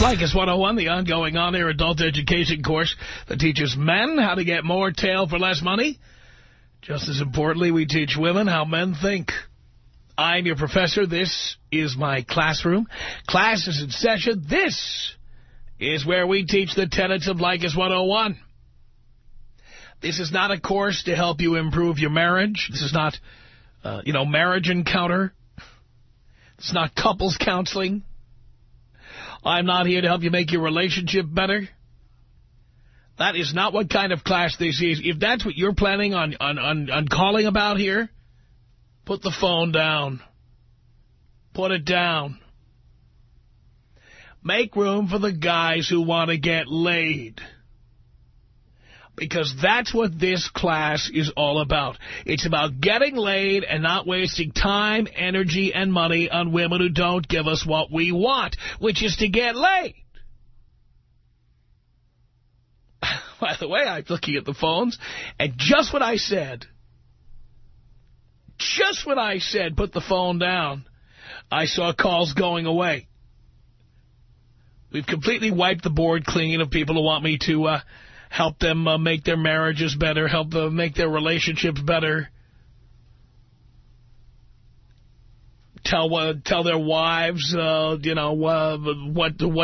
Leykis 101, the ongoing on-air adult education course that teaches men how to get more tail for less money. Just as importantly, we teach women how men think. I'm your professor. This is my classroom. Class is in session. This is where we teach the tenets of Leykis 101. This is not a course to help you improve your marriage. This is not, marriage encounter. It's not couples counseling. I'm not here to help you make your relationship better. That is not what kind of class this is. If that's what you're planning on calling about here, put the phone down. Put it down. Make room for the guys who want to get laid. Because that's what this class is all about. It's about getting laid and not wasting time, energy, and money on women who don't give us what we want, which is to get laid. By the way, I'm looking at the phones, and just when I said, put the phone down, I saw calls going away. We've completely wiped the board clean of people who want me to help them make their marriages better, help them make their relationships better. Tell their wives, what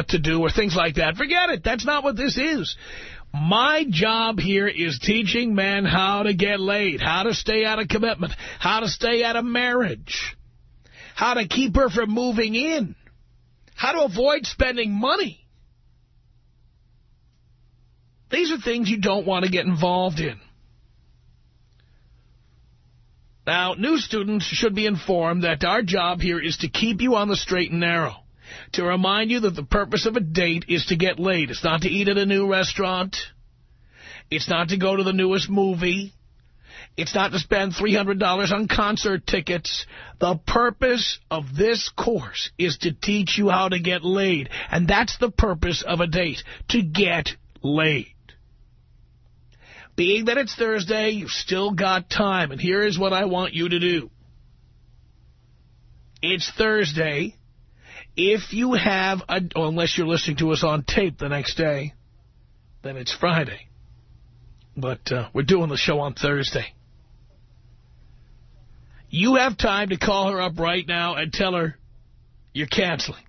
to do or things like that. Forget it. That's not what this is. My job here is teaching men how to get laid, how to stay out of commitment, how to stay out of marriage, how to keep her from moving in, how to avoid spending money. These are things you don't want to get involved in. Now, new students should be informed that our job here is to keep you on the straight and narrow, to remind you that the purpose of a date is to get laid. It's not to eat at a new restaurant. It's not to go to the newest movie. It's not to spend $300 on concert tickets. The purpose of this course is to teach you how to get laid. And that's the purpose of a date, to get laid. Being that it's Thursday, you've still got time, and here is what I want you to do. It's Thursday. If you have, unless you're listening to us on tape the next day, then it's Friday. But we're doing the show on Thursday. You have time to call her up right now and tell her you're canceling.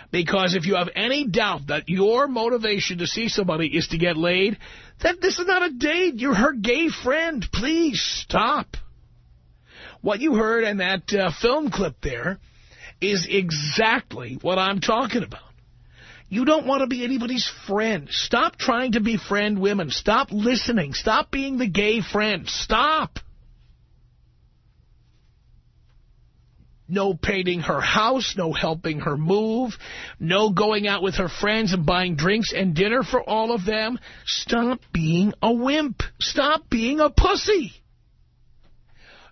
Because if you have any doubt that your motivation to see somebody is to get laid, then this is not a date. You're her gay friend. Please stop. What you heard in that film clip there is exactly what I'm talking about. You don't want to be anybody's friend. Stop trying to befriend women. Stop listening. Stop being the gay friend. Stop. No painting her house, no helping her move, no going out with her friends and buying drinks and dinner for all of them. Stop being a wimp. Stop being a pussy.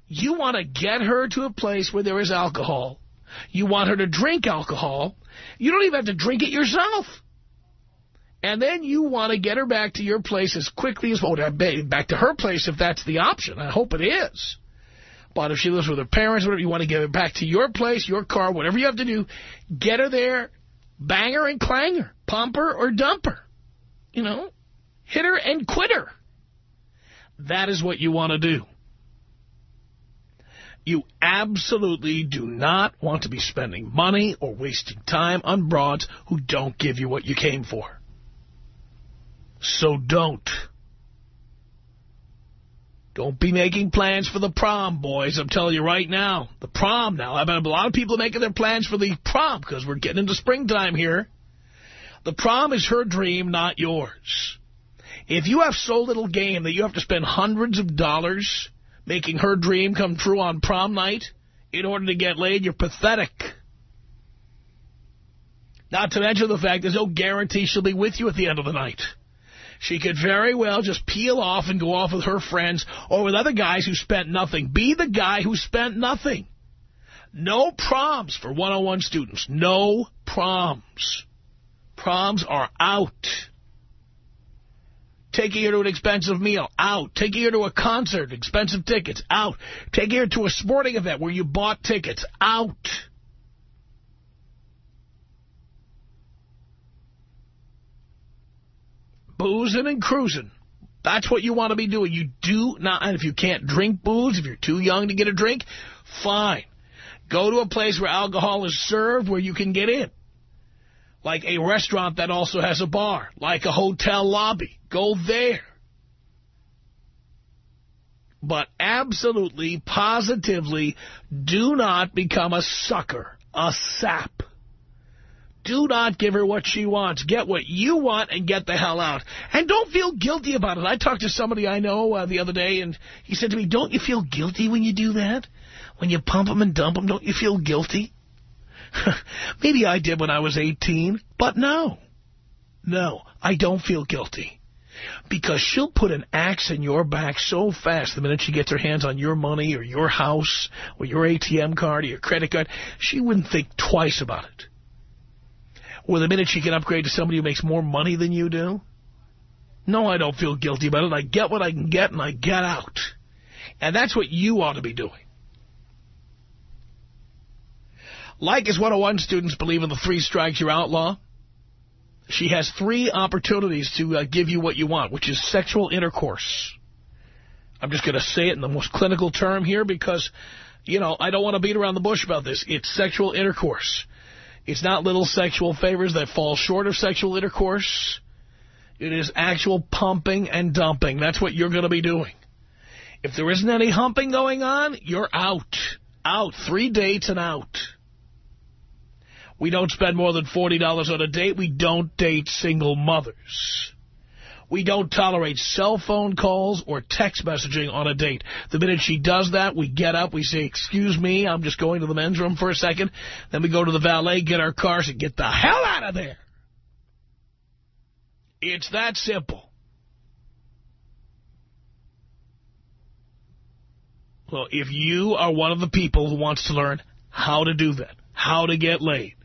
You want to get her to a place where there is alcohol. You want her to drink alcohol. You don't even have to drink it yourself. And then you want to get her back to your place as quickly as possible. Back to her place if that's the option. I hope it is. But if she lives with her parents, whatever, you want to get her back to your place, your car, whatever you have to do, get her there, bang her and clang her, pump her or dump her. Hit her and quit her. That is what you want to do. You absolutely do not want to be spending money or wasting time on broads who don't give you what you came for. So don't. Don't be making plans for the prom, boys. I'm telling you right now. The prom now. I bet a lot of people are making their plans for the prom because we're getting into springtime here. The prom is her dream, not yours. If you have so little game that you have to spend hundreds of dollars making her dream come true on prom night in order to get laid, you're pathetic. Not to mention the fact there's no guarantee she'll be with you at the end of the night. She could very well just peel off and go off with her friends or with other guys who spent nothing. Be the guy who spent nothing. No proms for 101 students. No proms. Proms are out. Taking her to an expensive meal, out. Taking her to a concert, expensive tickets, out. Taking her to a sporting event where you bought tickets, out. boozing and cruising. That's what you want to be doing. You do not, and if you can't drink booze, if you're too young to get a drink, fine. Go to a place where alcohol is served where you can get in. Like a restaurant that also has a bar. Like a hotel lobby. Go there. But absolutely, positively, do not become a sucker, a sap. Do not give her what she wants. Get what you want and get the hell out. And don't feel guilty about it. I talked to somebody I know the other day, and he said to me, don't you feel guilty when you do that? When you pump them and dump them, don't you feel guilty? Maybe I did when I was 18, but no. No, I don't feel guilty. Because she'll put an axe in your back so fast the minute she gets her hands on your money or your house or your ATM card or your credit card, she wouldn't think twice about it. Or the minute she can upgrade to somebody who makes more money than you do. No, I don't feel guilty about it. I get what I can get and I get out. And that's what you ought to be doing. Leykis 101 students believe in the 3 strikes you're outlaw. She has 3 opportunities to give you what you want, which is sexual intercourse. I'm just going to say it in the most clinical term here because, you know, I don't want to beat around the bush about this. It's sexual intercourse. It's not little sexual favors that fall short of sexual intercourse. It is actual pumping and dumping. That's what you're going to be doing. If there isn't any humping going on, you're out. Out. 3 dates and out. We don't spend more than $40 on a date. We don't date single mothers. We don't tolerate cell phone calls or text messaging on a date. The minute she does that, we get up, we say, excuse me, I'm just going to the men's room for a second. Then we go to the valet, get our cars, and get the hell out of there. It's that simple. Well, if you are one of the people who wants to learn how to do that, how to get laid,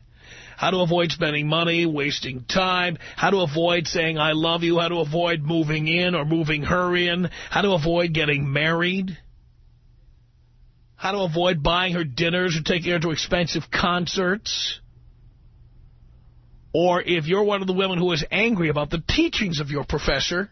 how to avoid spending money, wasting time, how to avoid saying I love you, how to avoid moving in or moving her in, how to avoid getting married, how to avoid buying her dinners or taking her to expensive concerts. Or if you're one of the women who is angry about the teachings of your professor,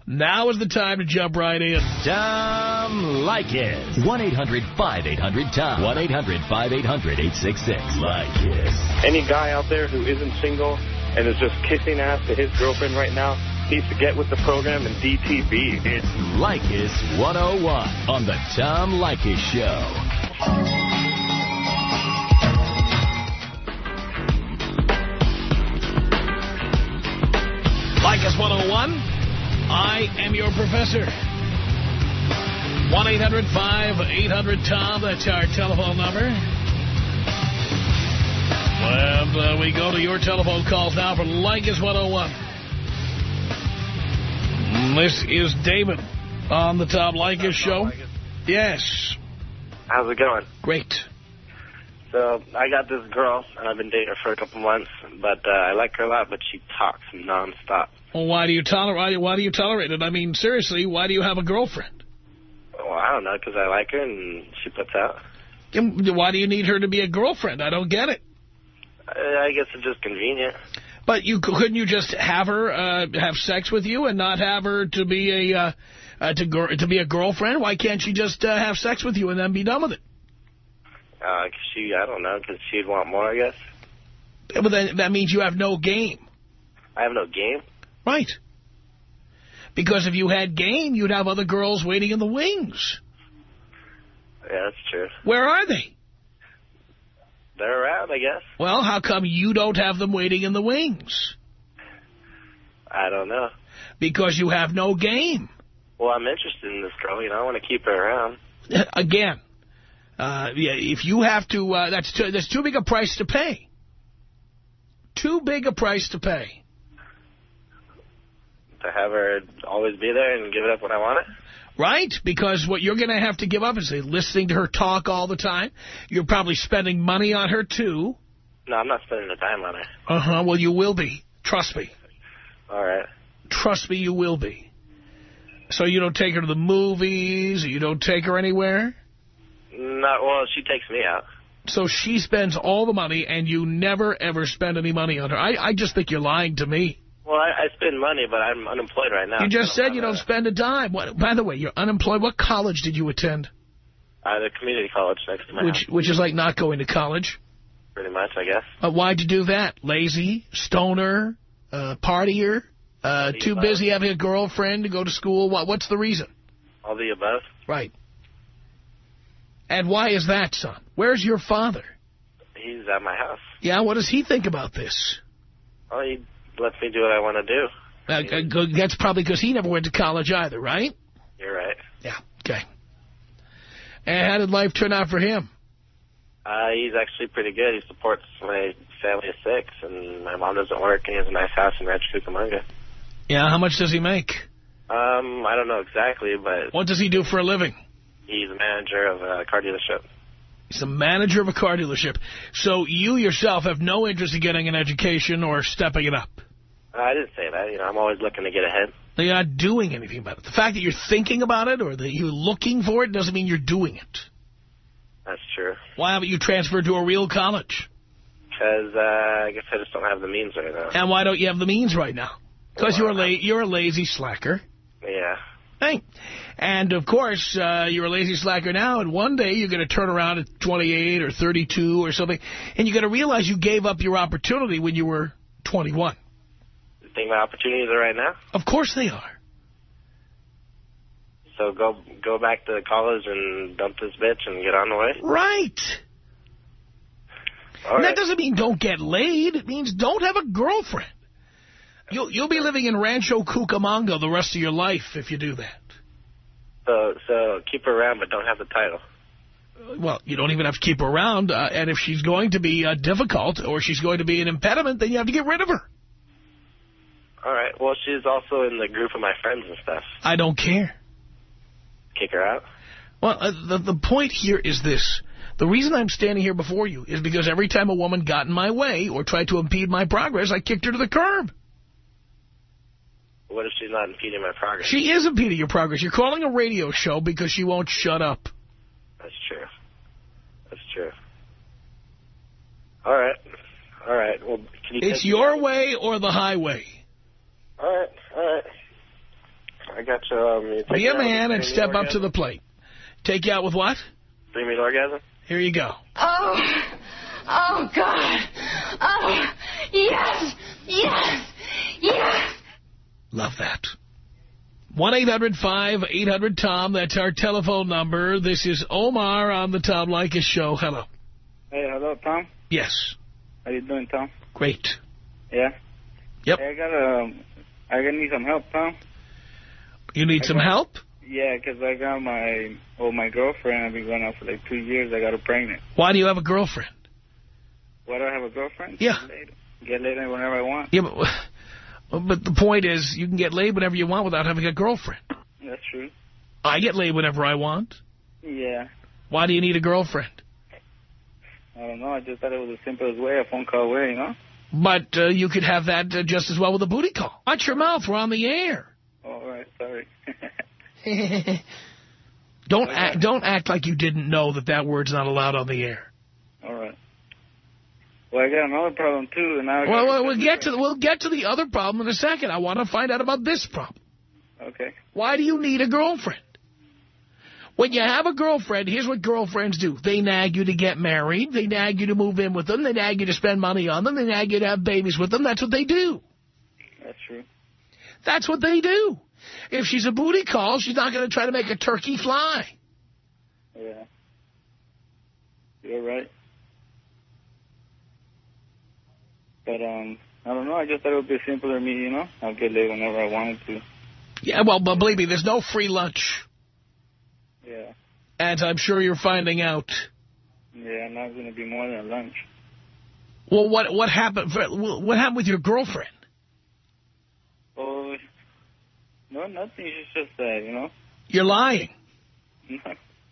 now is the time to jump right in. Tom Leykis. 1-800-5800-TOM. 1-800-5800-866. Leykis. Any guy out there who isn't single and is just kissing ass to his girlfriend right now needs to get with the program and DTB. It's Leykis 101 on the Tom Leykis Show. Leykis 101. I am your professor. 1-800-5800-TOM. That's our telephone number. And we go to your telephone calls now for Leykis 101. This is David on the Tom Leykis Show. Yes. How's it going? Great. So I got this girl, and I've been dating her for a couple months, but I like her a lot, but she talks nonstop. Well, why do you tolerate it? I mean, seriously, why do you have a girlfriend? Well, I don't know, because I like her, and she puts out. Why do you need her to be a girlfriend? I don't get it. I guess it's just convenient. But couldn't you just have her have sex with you and not have her to be a girlfriend? Why can't she just have sex with you and then be done with it? I don't know, because she'd want more, I guess. But then that means you have no game. I have no game? Right. Because if you had game, you'd have other girls waiting in the wings. Yeah, that's true. Where are they? They're around, I guess. Well, how come you don't have them waiting in the wings? I don't know. Because you have no game. Well, I'm interested in this girl. You know, I want to keep her around. Again, if you have to, that's too big a price to pay. Too big a price to pay. To have her always be there and give it up when I want it? Right, because what you're going to have to give up is listening to her talk all the time. You're probably spending money on her, too. No, I'm not spending the time on her. Uh-huh, well, you will be. Trust me. All right. Trust me, you will be. So you don't take her to the movies, or you don't take her anywhere? Not, well, she takes me out. So she spends all the money, and you never, ever spend any money on her. I just think you're lying to me. Well, I spend money, but I'm unemployed right now. You just said you don't spend a dime. By the way, you're unemployed. What college did you attend? The community college next to my house. Which is like not going to college. Pretty much, I guess. Why'd you do that? Lazy? Stoner? Partier? Too busy having a girlfriend to go to school? What's the reason? All the above. Right. And why is that, son? Where's your father? He's at my house. Yeah, what does he think about this? Well, he lets me do what I want to do. That's probably because he never went to college either, right? You're right. Yeah, okay. And how did life turn out for him? He's actually pretty good. He supports my family of 6, and my mom doesn't work, and he has a nice house in Rancho Cucamonga. Yeah, how much does he make? I don't know exactly, but... What does he do for a living? He's a manager of a car dealership. He's a manager of a car dealership. So you yourself have no interest in getting an education or stepping it up? I didn't say that. You know, I'm always looking to get ahead. You're not doing anything about it. The fact that you're thinking about it or that you're looking for it doesn't mean you're doing it. That's true. Why haven't you transferred to a real college? Because I guess I just don't have the means right now. And why don't you have the means right now? Because you're a lazy slacker. Yeah. Hey. And, of course, you're a lazy slacker now, and one day you're going to turn around at 28 or 32 or something, and you're going to realize you gave up your opportunity when you were 21. You think my opportunities are right now? Of course they are. So go back to college and dump this bitch and get on the way? Right. All right. That doesn't mean don't get laid. It means don't have a girlfriend. You'll be living in Rancho Cucamonga the rest of your life if you do that. So keep her around, but don't have the title. Well, you don't even have to keep her around, and if she's going to be difficult or she's going to be an impediment, then you have to get rid of her. All right. Well, she's also in the group of my friends and stuff. I don't care. Kick her out? Well, the point here is this. The reason I'm standing here before you is because every time a woman got in my way or tried to impede my progress, I kicked her to the curb. What if she's not impeding my progress? She is impeding your progress. You're calling a radio show because she won't shut up. That's true. That's true. All right. All right. Well, can you... It's your way or the highway. All right. All right. I got you. Be a man and step up to the plate. Take you out with what? 3-minute orgasm. Here you go. Oh, God. Oh, yes, yes, yes. Love that. 1-800-5800-TOM. That's our telephone number. This is Omar on the Tom Leykis Show. Hello. Hey, hello, Tom. Yes. How you doing, Tom? Great. Yeah? Yep. Hey, I need some help, Tom. You need some help? Yeah, because I got my girlfriend. I've been going out for like 2 years. I got her pregnant. Why do you have a girlfriend? Why do I have a girlfriend? Yeah. Get laid whenever I want. Yeah, but the point is, you can get laid whenever you want without having a girlfriend. That's true. I get laid whenever I want. Yeah. Why do you need a girlfriend? I don't know. I just thought it was the simplest way, a phone call away, you know? But you could have that just as well with a booty call. Watch your mouth. We're on the air. All right. Sorry. Don't act like you didn't know that word's not allowed on the air. All right. Well, I got another problem, too. And now we'll get to the other problem in a second. I want to find out about this problem. Okay. Why do you need a girlfriend? When you have a girlfriend, here's what girlfriends do. They nag you to get married. They nag you to move in with them. They nag you to spend money on them. They nag you to have babies with them. That's what they do. That's true. That's what they do. If she's a booty call, she's not going to try to make a turkey fly. Yeah. You're right. But, I don't know. I just thought it would be simpler for me, you know? I'll get laid whenever I wanted to. Yeah, well, but believe me, there's no free lunch. Yeah. As I'm sure you're finding out. Yeah, now it's going to be more than lunch. Well, what happened? What happened with your girlfriend? Oh, no, nothing. It's just that, you know? You're lying. No,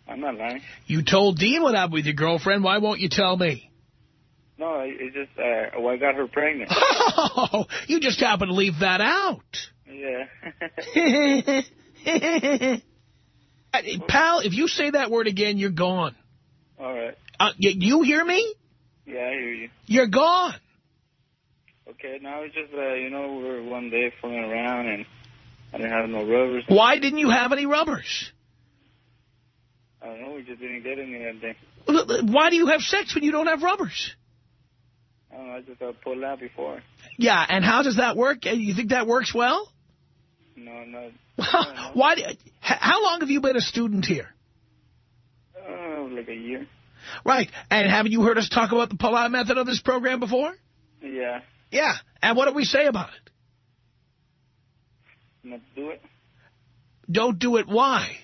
I'm not lying. You told Dean what happened with your girlfriend. Why won't you tell me? No, it's just, I got her pregnant. Oh, you just happened to leave that out. Yeah. Pal, if you say that word again, you're gone. All right. You hear me? Yeah, I hear you. You're gone. Okay, now it's just, we were one day fooling around and I didn't have no rubbers. Why didn't you have any rubbers? I don't know, we just didn't get any that day. Why do you have sex when you don't have rubbers? I don't know, I just got pulled out before. Yeah, and how does that work? You think that works well? No, no. How long have you been a student here? Like a year. Right. And haven't you heard us talk about the pull-out method of this program before? Yeah. Yeah. And what do we say about it? Not to do it. Don't do it. Why?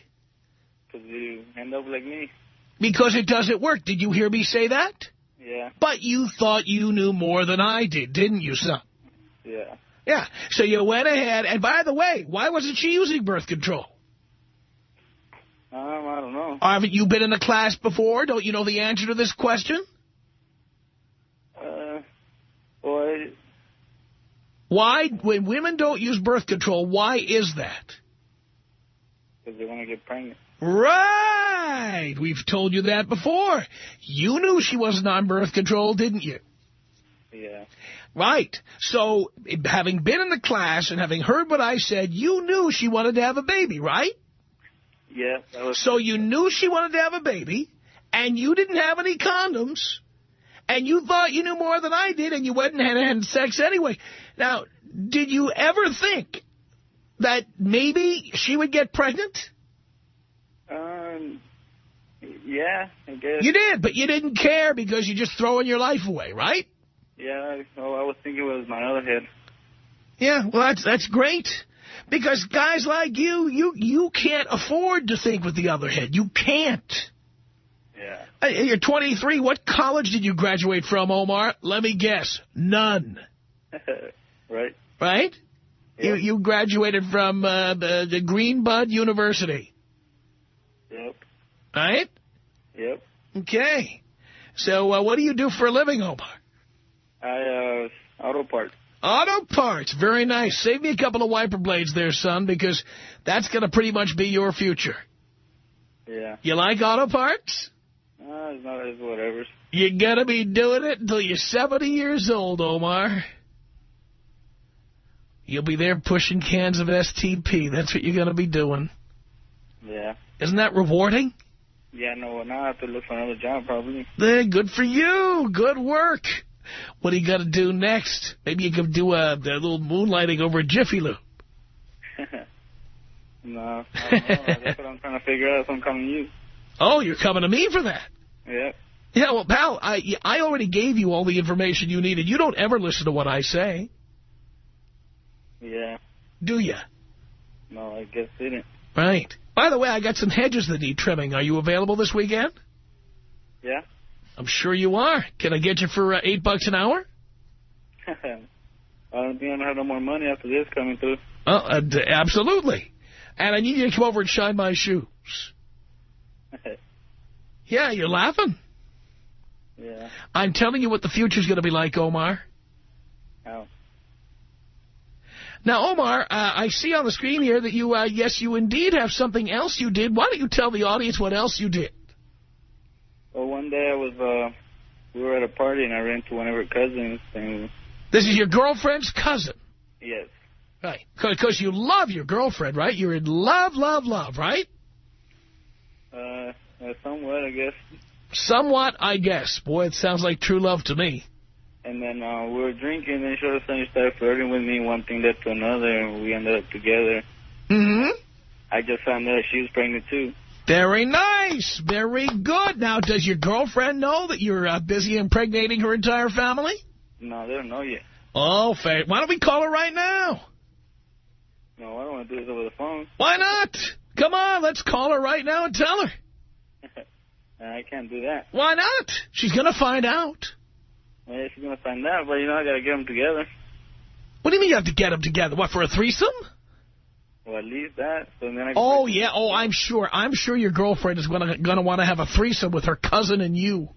Because you end up like me. Because it doesn't work. Did you hear me say that? Yeah. But you thought you knew more than I did, didn't you, son? Yeah. Yeah. So you went ahead. And by the way, why wasn't she using birth control? I don't know. Haven't you been in a class before? Don't you know the answer to this question? Well, Why, when women don't use birth control, why is that? because they want to get pregnant. Right. We've told you that before. You knew she wasn't on birth control, didn't you? Yeah. Right. So, having been in the class and having heard what I said, you knew she wanted to have a baby, right? Yeah. That was. So you knew she wanted to have a baby, and you didn't have any condoms, and you thought you knew more than I did, and you went and had sex anyway. Now, did you ever think that maybe she would get pregnant? Yeah, I guess. You did, but you didn't care because you're just throwing your life away, right? Yeah, I was thinking it was my other head. Yeah, well, that's great. Because guys like you can't afford to think with the other head. You can't. Yeah. You're 23. What college did you graduate from, Omar? Let me guess. None. Right. Right? Yeah. You graduated from the Greenbud University. Yep. Right? Yep. Okay. So what do you do for a living, Omar? Auto parts. Auto parts. Very nice. Save me a couple of wiper blades there, son, because that's going to pretty much be your future. Yeah. You like auto parts? It's not, it's whatever. You're going to be doing it until you're 70 years old, Omar. You'll be there pushing cans of STP. That's what you're going to be doing. Yeah. Isn't that rewarding? Yeah, no, now I have to look for another job, probably. Good for you. Good work. What do you got to do next? Maybe you could do a little moonlighting over at Jiffy Lube. No, I don't know. That's what I'm trying to figure out if I'm coming to you. Oh, you're coming to me for that? Yeah. Yeah, well, pal, I already gave you all the information you needed. You don't ever listen to what I say. Yeah. Do you? No, I guess didn't. Right. By the way, I got some hedges that need trimming. Are you available this weekend? Yeah. I'm sure you are. Can I get you for $8 an hour? I don't think I'm going to have no more money after this coming through. Absolutely. And I need you to come over and shine my shoes. Yeah, you're laughing. Yeah. I'm telling you what the future's going to be like, Omar. How? Now, Omar, I see on the screen here that you, yes, you indeed have something else you did. Why don't you tell the audience what else you did? Well, one day we were at a party and I ran into one of her cousins. And This is your girlfriend's cousin. yes. Right. Because you love your girlfriend, right? You're in love, right? Somewhat, I guess. Somewhat, I guess. Boy, it sounds like true love to me. And then we were drinking, and then she all of a sudden started flirting with me, one thing led to another, and we ended up together. Mm-hmm. I just found out she was pregnant, too. Very nice. Very good. Now, does your girlfriend know that you're busy impregnating her entire family? No, they don't know yet. Oh, fair. Why don't we call her right now? No, I don't want to do this over the phone. Why not? Come on, let's call her right now and tell her. I can't do that. Why not? She's going to find out. Well, she's going to find out, but, I got to get them together. What do you mean you have to get them together? What, for a threesome? Well, at least that. So then I can Oh, yeah. Oh, I'm sure. I'm sure your girlfriend is going to want to have a threesome with her cousin and you.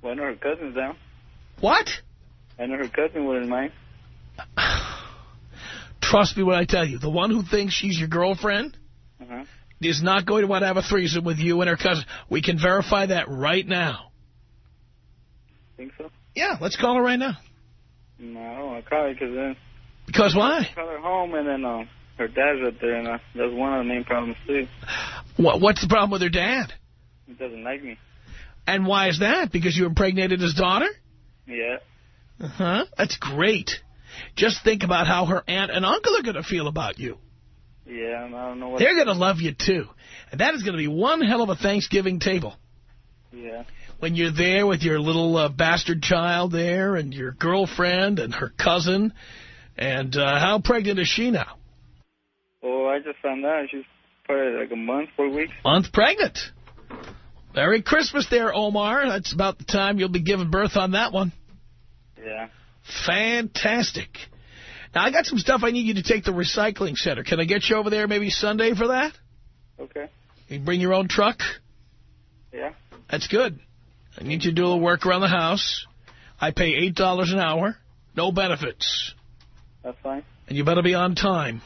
Well, I know her cousin's down. What? I know her cousin wouldn't mind. Trust me when I tell you, the one who thinks she's your girlfriend is not going to want to have a threesome with you and her cousin. We can verify that right now. Think so? Yeah, let's call her right now. No, I don't want to call her because then... Because why? I call her home and then her dad's up there, and that's one of the main problems, too. What's the problem with her dad? He doesn't like me. And why is that? Because you impregnated his daughter? Yeah. Uh-huh. That's great. Just think about how her aunt and uncle are going to feel about you. Yeah, I don't know what... They're going to love you, too. And that is going to be one hell of a Thanksgiving table. Yeah. When you're there with your little bastard child there and your girlfriend and her cousin. And how pregnant is she now? Oh, I just found out. She's probably like a month, 4 weeks. Month pregnant. Merry Christmas there, Omar. That's about the time you'll be giving birth on that one. Yeah. Fantastic. Now, I got some stuff I need you to take to the recycling center. Can I get you over there maybe Sunday for that? Okay. You bring your own truck? Yeah. That's good. I need you to do a little work around the house. I pay $8 an hour. No benefits. That's fine. And you better be on time.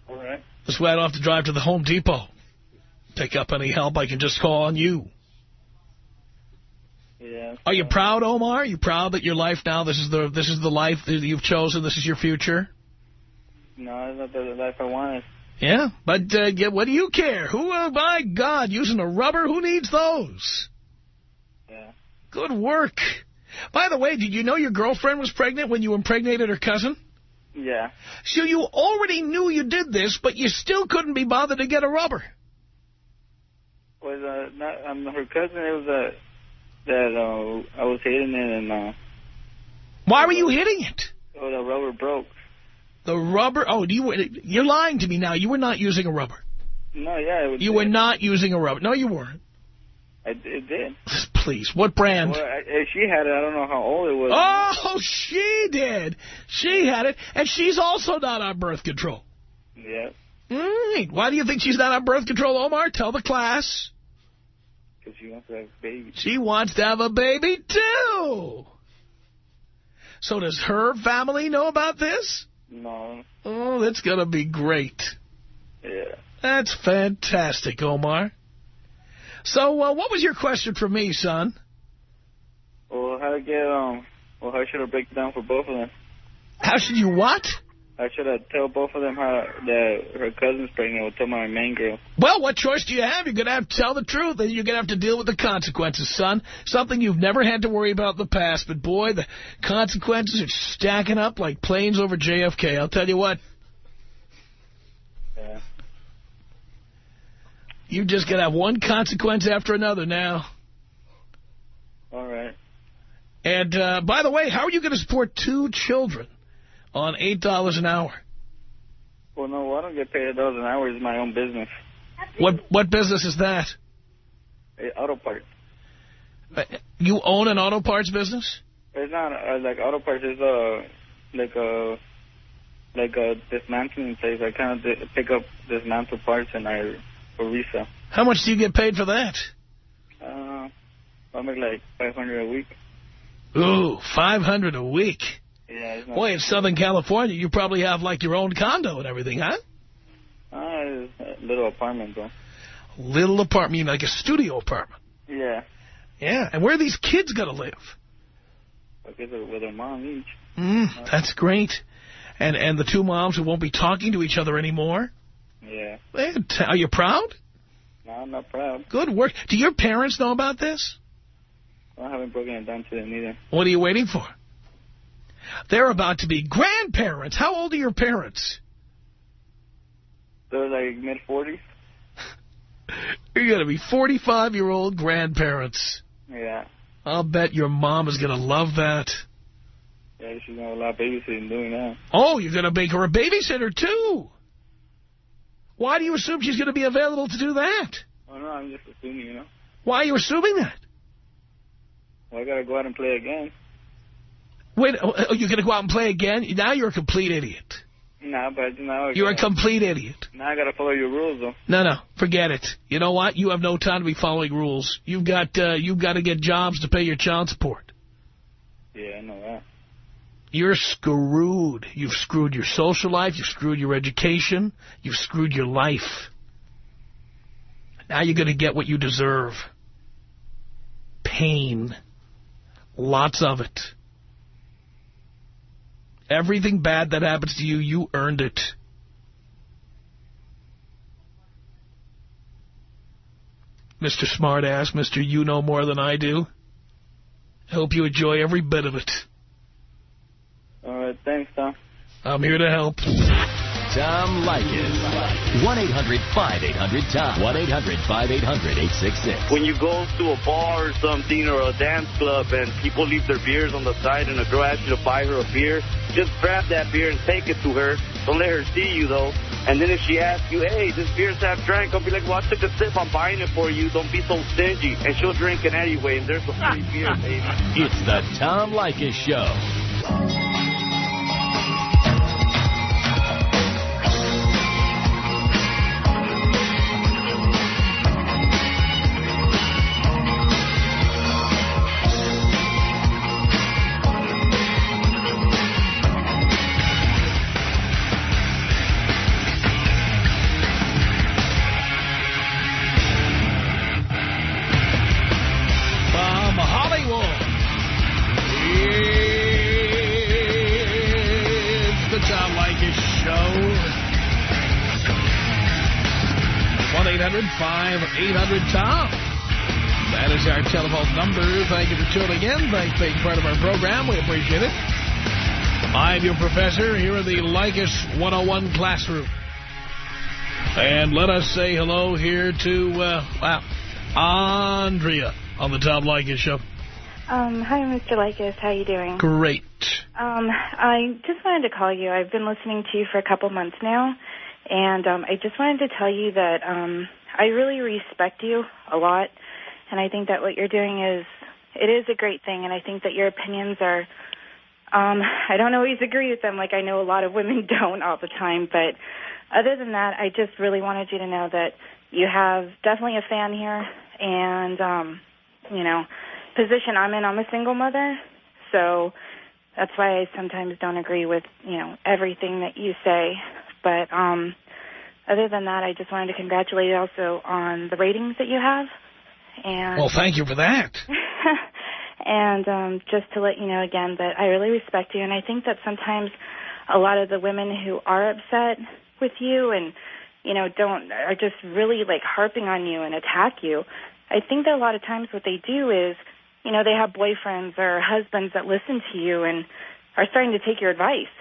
All right. This way I don't have to drive to the Home Depot. Pick up any help, I can just call on you. Yeah. Are you proud, Omar? Are you proud that your life now, this is the life that you've chosen, this is your future? No, it's not the life I wanted. Yeah, but what do you care? My God, using a rubber, who needs those? Yeah. Good work. By the way, did you know your girlfriend was pregnant when you impregnated her cousin? Yeah. So you already knew you did this, but you still couldn't be bothered to get a rubber. Was not her cousin? It was that I was hitting it and Why were you hitting it? oh, the rubber broke. The rubber? Oh, you're lying to me now. You were not using a rubber. No, yeah. You were not using a rubber. No, you weren't. It did. Please, what brand? Well, she had it. I don't know how old it was. Oh, she did. She had it, and she's also not on birth control. Yeah. Right. Why do you think she's not on birth control, Omar? Tell the class. Because she wants to have a baby. She wants to have a baby, too. So does her family know about this? No. Oh, that's going to be great. Yeah. That's fantastic, Omar. So, what was your question for me, son? Well, how to get, how should I break it down for both of them? How should you what? How should I tell both of them how that her cousin's pregnant or tell my main girl? Well, what choice do you have? You're going to have to tell the truth, and you're going to have to deal with the consequences, son. Something you've never had to worry about in the past, but boy, the consequences are stacking up like planes over JFK. I'll tell you what. Yeah. You're just going to have one consequence after another now. All right. And, by the way, how are you going to support 2 children on $8 an hour? Well, no, I don't get paid $8 an hour. It's my own business. What business is that? Auto parts. You own an auto parts business? It's not like auto parts. It's like a dismantling place. I kind of pick up dismantled parts and I resell. How much do you get paid for that? I make like $500 a week. Ooh, $500 a week. Yeah. Boy, in Southern California, you probably have like your own condo and everything, huh? It's a little apartment, though. Little apartment, you mean like a studio apartment? Yeah. Yeah, and where are these kids going to live? I guess with their mom each. That's great. And the 2 moms who won't be talking to each other anymore? Yeah. Are you proud? No, I'm not proud. Good work. Do your parents know about this? I haven't broken it down to them either. What are you waiting for? They're about to be grandparents. How old are your parents? They're like mid-40s. You're going to be 45-year-old grandparents. Yeah. I'll bet your mom is going to love that. Yeah, she's got a lot of babysitting doing that. Oh, you're going to make her a babysitter, too. Why do you assume she's going to be available to do that? Oh, no, I'm just assuming, you know. Why are you assuming that? Well, I got to go out and play again. Wait, you're going to go out and play again? Now you're a complete idiot. Nah, but now... You're a complete idiot. Now I got to follow your rules, though. No, forget it. You know what? You have no time to be following rules. You've got to get jobs to pay your child support. Yeah, I know that. You're screwed. You've screwed your social life. You've screwed your education. You've screwed your life. Now you're going to get what you deserve. Pain. Lots of it. Everything bad that happens to you, you earned it. Mr. Smartass, Mr. You know more than I do. I hope you enjoy every bit of it. All right, thanks, Tom. I'm here to help. Tom Leykis. 1-800-5800-TOM. 1-800-5800-866. When you go to a bar or something or a dance club and people leave their beers on the side and a girl asks you to buy her a beer, just grab that beer and take it to her. Don't let her see you, though. And then if she asks you, hey, this beer's half drank, I'll be like, well, I took a sip. I'm buying it for you. Don't be so stingy. And she'll drink it anyway, and there's a free beer, baby. It's the Tom Leykis Show. Tom. That is our telephone number. Thank you for tuning in. Thanks for being part of our program. We appreciate it. I'm your professor here in the Leykis 101 classroom. And let us say hello here to, Andrea on the Tom Leykis Show. Hi, Mr. Leykis. How you doing? Great. I just wanted to call you. I've been listening to you for a couple months now, and I just wanted to tell you that I really respect you a lot, and I think that what you're doing is a great thing, and I think that your opinions are, I don't always agree with them, like I know a lot of women don't all the time, but other than that, I just really wanted you to know that you have definitely a fan here, and, position I'm in, I'm a single mother, so that's why I sometimes don't agree with, everything that you say, but, other than that, I just wanted to congratulate you also on the ratings that you have. And well, thank you for that. And just to let you know again that I really respect you, and I think that sometimes a lot of the women who are upset with you and, are just really, like, harping on you and attack you, I think that a lot of times what they do is, they have boyfriends or husbands that listen to you and are starting to take your advice.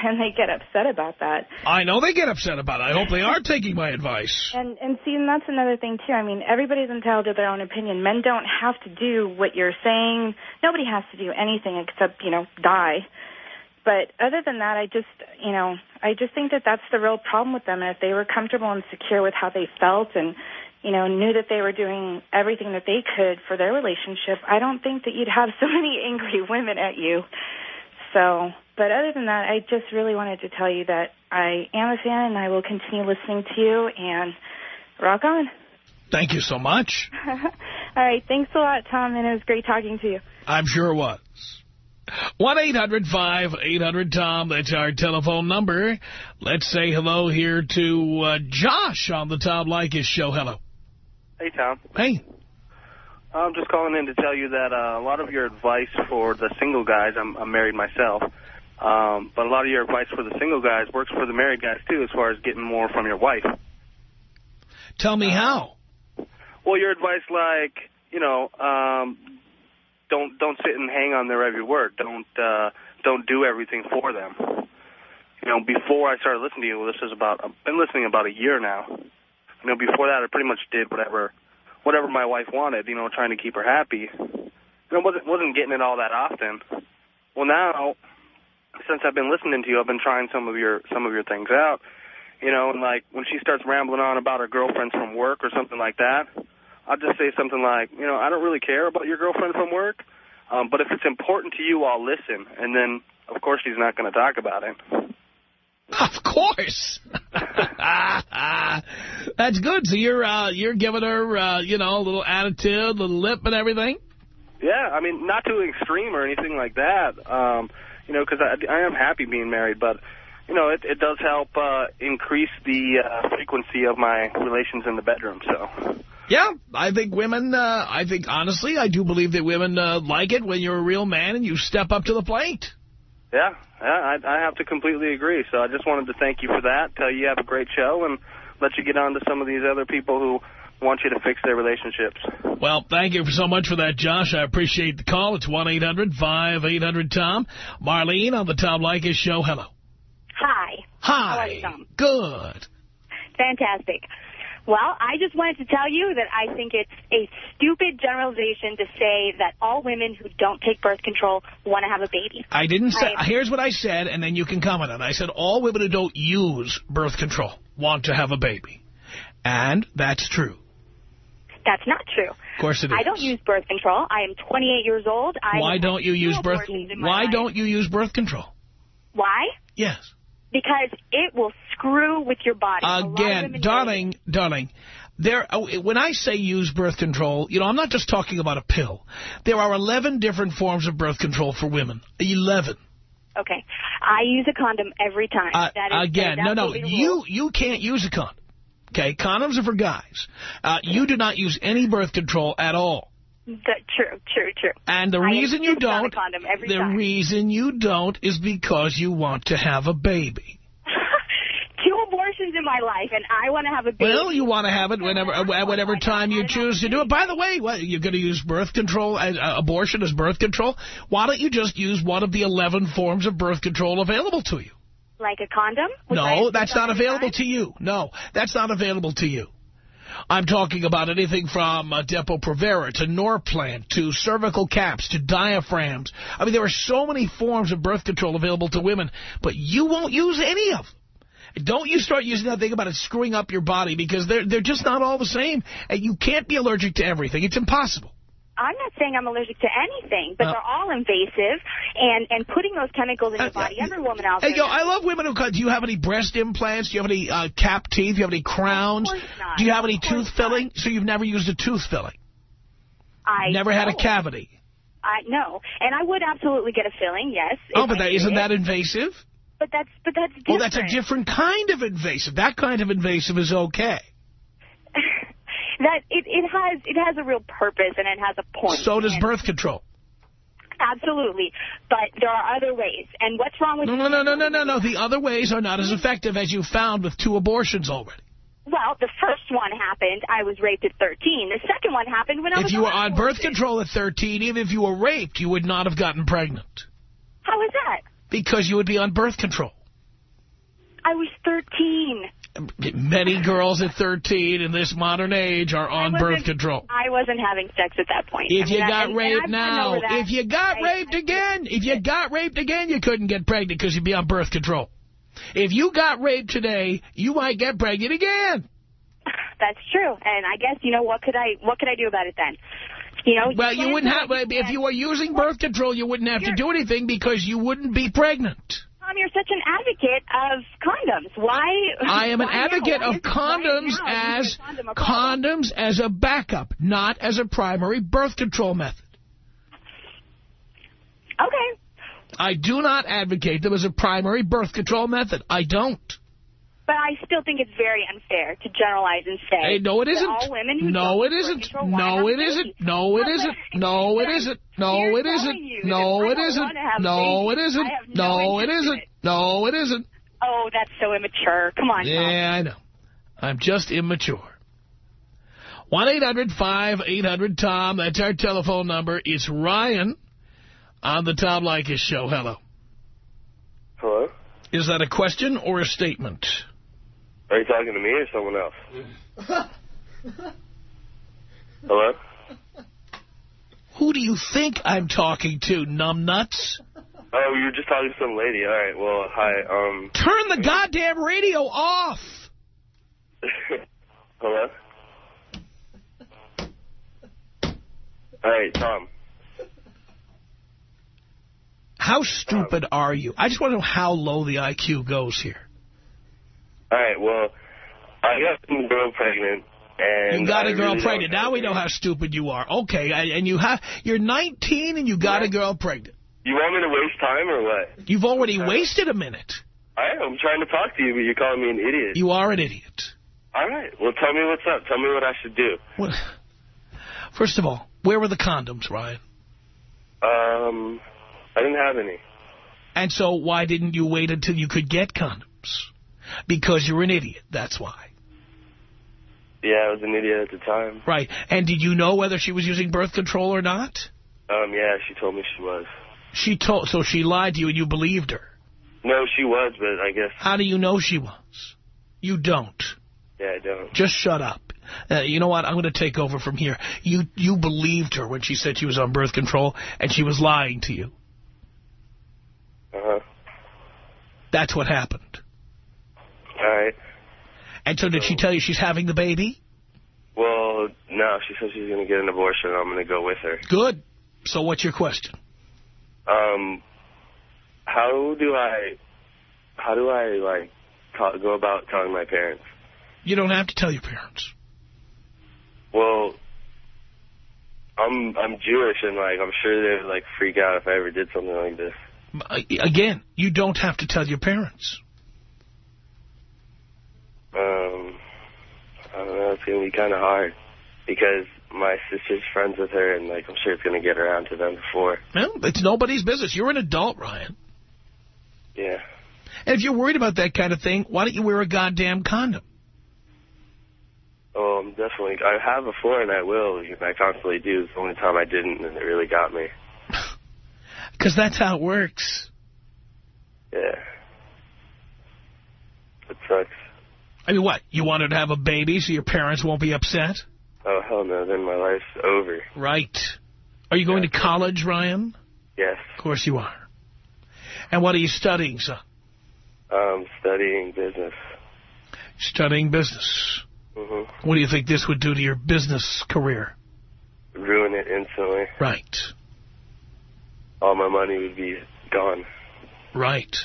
And they get upset about that. I know they get upset about it. I hope they are taking my advice. And see, and that's another thing, too. I mean, everybody's entitled to their own opinion. Men don't have to do what you're saying. Nobody has to do anything except, die. But other than that, I just think that that's the real problem with them. And if they were comfortable and secure with how they felt and, knew that they were doing everything that they could for their relationship, I don't think that you'd have so many angry women at you. So, but other than that, I just really wanted to tell you that I am a fan and I will continue listening to you, and rock on. Thank you so much. All right, thanks a lot, Tom, and it was great talking to you. I'm sure it was. 1-800-5800-TOM, that's our telephone number. Let's say hello here to Josh on the Tom Leykis Show. Hello. Hey, Tom. Hey. I'm just calling in to tell you that a lot of your advice for the single guys, I'm married myself, but a lot of your advice for the single guys works for the married guys, too, as far as getting more from your wife. Tell me how. Well, your advice, like, don't sit and hang on their every word. Don't do everything for them. Before I started listening to you, I've been listening about a year now. Before that, I pretty much did whatever my wife wanted, trying to keep her happy. Wasn't getting it all that often. Well, now, since I've been listening to you, I've been trying some of your things out. And like when she starts rambling on about her girlfriends from work or something like that, I'll just say something like, I don't really care about your girlfriend from work, but if it's important to you, I'll listen. And then, of course, she's not going to talk about it. Of course. That's good. So you're giving her, a little attitude, a little lip and everything? Yeah, I mean, not to an extreme or anything like that, because I am happy being married, but, it does help increase the frequency of my relations in the bedroom, so... Yeah, I think women, honestly, I do believe that women like it when you're a real man and you step up to the plate. Yeah, I have to completely agree. So I just wanted to thank you for that. Tell you have a great show and let you get on to some of these other people who want you to fix their relationships. Well, thank you so much for that, Josh. I appreciate the call. It's 1-800-5800-TOM. Marlene on the Tom Leykis Show. Hello. Hi. Hi. How are you, Tom? Good. Fantastic. Well, I just wanted to tell you that I think it's a stupid generalization to say that all women who don't take birth control want to have a baby. I didn't say... Here's what I said, and then you can comment on it. I said all women who don't use birth control want to have a baby. And that's true. That's not true. Of course it is. I don't use birth control. I am 28 years old. Why don't you use birth... Why don't you use birth control? Why? Yes. Because it will screw with your body. Again, darling, when I say use birth control, I'm not just talking about a pill. There are 11 different forms of birth control for women. 11. Okay. I use a condom every time. You can't use a condom. Okay, condoms are for guys. You do not use any birth control at all. True. And the reason you don't is because you want to have a baby. 2 abortions in my life, and I want to have a baby. Well, you want to have it whenever time you choose to do it. By the way, you're going to use birth control, abortion as birth control? Why don't you just use one of the 11 forms of birth control available to you? Like a condom? No, that's not available to you. No, that's not available to you. I'm talking about anything from Depo-Provera to Norplant to cervical caps to diaphragms. I mean, there are so many forms of birth control available to women, but you won't use any of them. Don't you start using that thing about it screwing up your body, because they're just not all the same. And you can't be allergic to everything. It's impossible. I'm not saying I'm allergic to anything, but they're all invasive, and putting those chemicals in your body, every woman out there... I love women who... Do you have any breast implants? Do you have any cap teeth? Do you have any crowns? Of course not. Do you have any tooth filling? So you've never used a tooth filling? Never had a cavity? No. And I would absolutely get a filling, yes. Isn't that invasive? But that's different. Well, that's a different kind of invasive. That kind of invasive is okay. That it has a real purpose, and it has a point. So does birth control. Absolutely. But there are other ways. And what's wrong with... No. The other ways are not as effective as you found with 2 abortions already. Well, the first one happened, I was raped at 13. The second one happened when I was... If you were on birth control at 13, even if you were raped, you would not have gotten pregnant. How is that? Because you would be on birth control. I was 13. Many girls at 13 in this modern age are on birth control. I wasn't having sex at that point. If you got raped again, you couldn't get pregnant because you'd be on birth control. If you got raped today, you might get pregnant again. That's true. And I guess, what could I do about it then? Well, you wouldn't have... If you were using birth control, you wouldn't have to do anything because you wouldn't be pregnant. Tom, you're such an advocate of condoms. Why? I am an advocate of condoms as a backup, not as a primary birth control method. Okay. I do not advocate them as a primary birth control method. I don't. But I still think it's very unfair to generalize and say... Hey, no, it isn't. All women who no, it isn't. No, it isn't. No, it isn't. No, it isn't. No, it isn't. No, it isn't. No, it isn't. No, it isn't. No, it isn't. Oh, that's so immature. Come on, Tom. Yeah, I know. I'm just immature. 1-800-5800-TOM. That's our telephone number. It's Ryan on the Tom Leykis Show. Hello. Hello? Is that a question or a statement? Are you talking to me or someone else? Hello? Who do you think I'm talking to, numbnuts? Oh, you were just talking to some lady. All right, well, hi. Turn the goddamn radio off! Hello? All right, Tom. How stupid are you? I just want to know how low the IQ goes here. All right, well, I got a girl pregnant. And you got a girl pregnant. Now we know how stupid you are. Okay, and you're 19 and you got a girl pregnant. You want me to waste time or what? You've already wasted a minute. I'm trying to talk to you, but you're calling me an idiot. You are an idiot. All right, well, tell me what's up. Tell me what I should do. Well, first of all, where were the condoms, Ryan? I didn't have any. And so why didn't you wait until you could get condoms? Because you're an idiot, that's why. Yeah, I was an idiot at the time. Right. And did you know whether she was using birth control or not? Yeah, she told me she was. So she lied to you and you believed her? No, she was, but I guess... How do you know she was? You don't. Yeah, I don't. Just shut up. You know what? I'm going to take over from here. You believed her when she said she was on birth control and she was lying to you. Uh-huh. That's what happened. All right. And so did she tell you she's having the baby? Well, no. She said she's going to get an abortion and I'm going to go with her. Good. So what's your question? How do I like, go about telling my parents? You don't have to tell your parents. Well, I'm Jewish, and like I'm sure they would like freak out if I ever did something like this. Again, you don't have to tell your parents. I don't know. It's gonna be kind of hard because my sister's friends with her, and like I'm sure it's gonna get around to them before. Well, it's nobody's business. You're an adult, Ryan. Yeah. And if you're worried about that kind of thing, why don't you wear a goddamn condom? Oh, definitely. I have before, and I will. I constantly do. It's the only time I didn't, and it really got me. Because that's how it works. Yeah. It sucks. I mean, what? You wanted to have a baby so your parents won't be upset? Oh, hell no. Then my life's over. Right. Are you going to college, Ryan? Yes. Of course you are. And what are you studying, son? Studying business. Studying business. Mm-hmm. What do you think this would do to your business career? Ruin it instantly. Right. All my money would be gone. Right.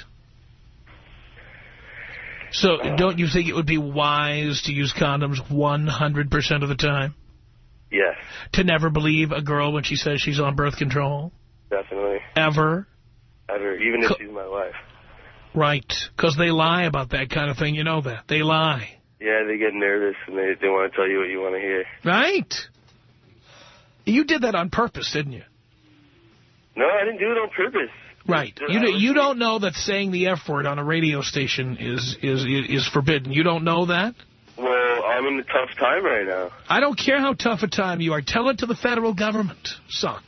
So don't you think it would be wise to use condoms 100% of the time? Yes. To never believe a girl when she says she's on birth control? Definitely. Ever? Ever, even if she's my wife. Right, because they lie about that kind of thing. You know that. They lie. Yeah, they get nervous and they want to tell you what you want to hear. Right. You did that on purpose, didn't you? No, I didn't do it on purpose. Right. You don't know that saying the F word on a radio station is forbidden. You don't know that? Well, I'm in a tough time right now. I don't care how tough a time you are. Tell it to the federal government, son.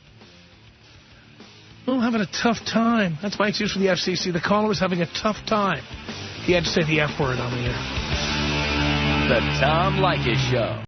I'm having a tough time. That's my excuse for the FCC. The caller was having a tough time. He had to say the F word on the air. The Tom Leykis Show.